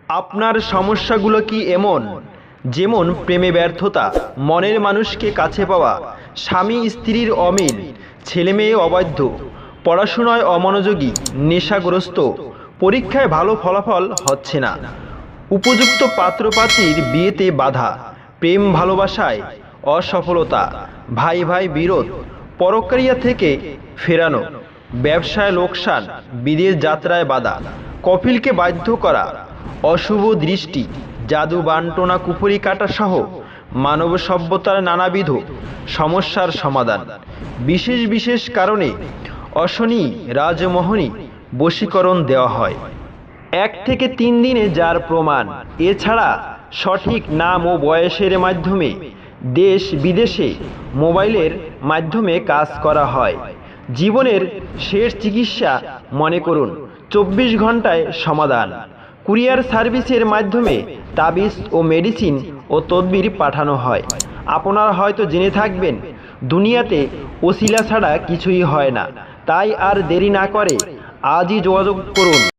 আপনার সমস্যাগুলো কি এমন, যেমন প্রেমে ব্যর্থতা, মনের মানুষকে কাছে পাওয়া, স্বামী স্ত্রীর অমিল, ছেলেমেয়ে অবাধ্য, পড়াশোনায় অমনোযোগী, নেশাগ্রস্ত, পরীক্ষায় ভালো ফলাফল হচ্ছে না, উপযুক্ত পাত্রপাত্রীর বিয়েতে বাধা, প্রেম ভালোবাসায় অসফলতা, ভাই ভাই বিরোধ, পরক্রিয়া থেকে ফেরানো, ব্যবসায় লোকসান, বিদেশ যাত্রায় বাধা, কপিলকে বাধ্য করা, অশুভ দৃষ্টি, জাদু বান্টনা কুফুরি কাটা সহ মানব সভ্যতার নানাবিধ সমস্যার সমাধান। বিশেষ বিশেষ কারণে অশনি রাজমোহনী বশীকরণ দেওয়া হয় 1 থেকে 3 দিনে যার প্রমাণ। এছাড়া সঠিক নাম ও বয়সের মাধ্যমে দেশ বিদেশে মোবাইলের মাধ্যমে কাজ করা হয়। জীবনের শেষ চিকিৎসা মনে করুন 24 ঘন্টায় সমাধান। কুরিয়ার সার্ভিসের মাধ্যমে তাবিজ ও মেডিসিন ও তদবির পাঠানো হয়। আপনারা হয়তো জেনে থাকবেন, দুনিয়াতে ওসিলা ছাড়া কিছুই হয় না। তাই আর দেরি না করে আজই যোগাযোগ করুন।